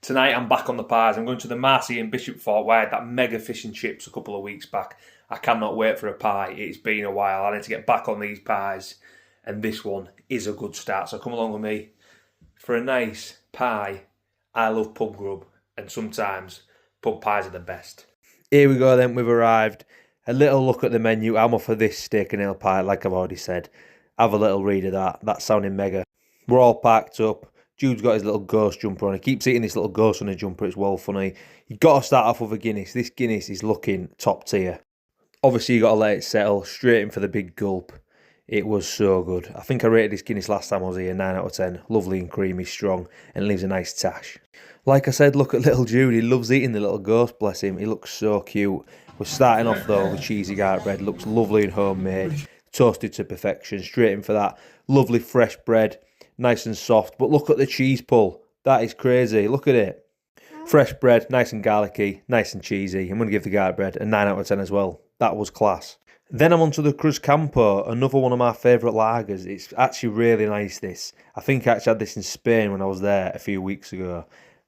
Tonight I'm back on the pies. I'm going to the Marcy in Bishopthorpe where I had that mega fish and chips a couple of weeks back. I cannot wait for a pie. It's been a while. I need to get back on these pies. And this one is a good start. So come along with me for a nice pie. I love pub grub and sometimes pub pies are the best. Here we go then, we've arrived. A little look at the menu. I'm off for this steak and ale pie, like I've already said. Have a little read of that. That's sounding mega. We're all packed up. Jude's got his little ghost jumper on. He keeps eating this little ghost on a jumper. It's well funny. You've got to start off with a Guinness. This Guinness is looking top tier. Obviously, you got to let it settle. Straight in for the big gulp. It was so good. I think I rated this Guinness last time I was here, 9 out of 10. Lovely and creamy, strong, and leaves a nice tash. Like I said, look at little Jude. He loves eating the little ghost, bless him. He looks so cute. We're starting off, though, with cheesy garlic bread. Looks lovely and homemade. Toasted to perfection. Straight in for that. Lovely fresh bread. Nice and soft. But look at the cheese pull. That is crazy. Look at it. Fresh bread, nice and garlicky, nice and cheesy. I'm going to give the garlic bread a 9 out of 10 as well. That was class. Then I'm on to the Cruz Campo, another one of my favourite lagers. It's actually really nice, this. I think I actually had this in Spain when I was there a few weeks ago.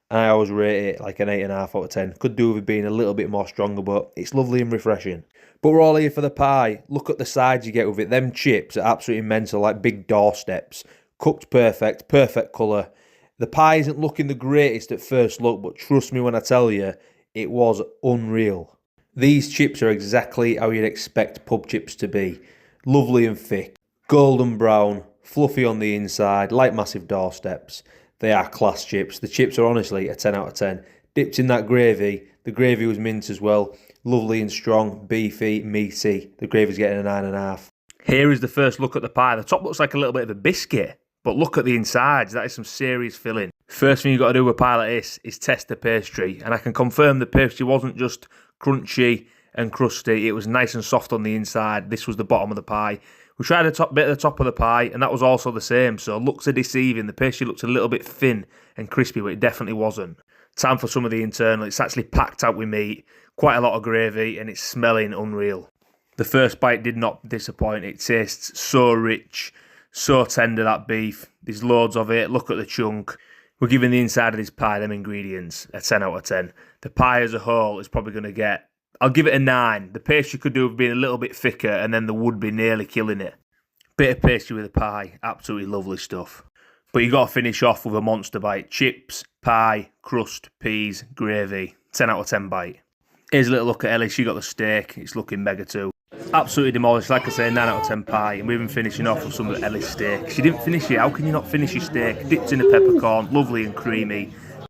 And I always rate it like an 8.5 out of 10. Could do with it being a little bit more stronger, but it's lovely and refreshing. But we're all here for the pie. Look at the sides you get with it. Them chips are absolutely mental, like big doorsteps. Cooked perfect, perfect colour. The pie isn't looking the greatest at first look, but trust me when I tell you, it was unreal. These chips are exactly how you'd expect pub chips to be. Lovely and thick, golden brown, fluffy on the inside, like massive doorsteps. They are class chips. The chips are honestly a 10 out of 10. Dipped in that gravy. The gravy was mint as well. Lovely and strong, beefy, meaty. The gravy's getting a 9.5. Here is the first look at the pie. The top looks like a little bit of a biscuit. But look at the insides, that is some serious filling. First thing you've got to do with a pie like this is test the pastry. And I can confirm the pastry wasn't just crunchy and crusty, it was nice and soft on the inside. This was the bottom of the pie. We tried a bit at the top of the pie and that was also the same. So looks are deceiving. The pastry looks a little bit thin and crispy, but it definitely wasn't. Time for some of the internal. It's actually packed out with meat, quite a lot of gravy, and it's smelling unreal. The first bite did not disappoint. It tastes so rich. So tender, that beef. There's loads of it. Look at the chunk. We're giving the inside of this pie, them ingredients, a 10 out of 10. The pie as a whole is probably going to get... I'll give it a 9. The pastry could do with being a little bit thicker and then the would be nearly killing it. Bit of pastry with a pie. Absolutely lovely stuff. But you got to finish off with a monster bite. Chips, pie, crust, peas, gravy. 10 out of 10 bite. Here's a little look at Ellie. She got the steak. It's looking mega too. Absolutely demolished, like I say, 9 out of 10 pie, and we've been finishing off with some of Ellie's steak. She didn't finish it. How can you not finish your steak? Dipped in a peppercorn, lovely and creamy.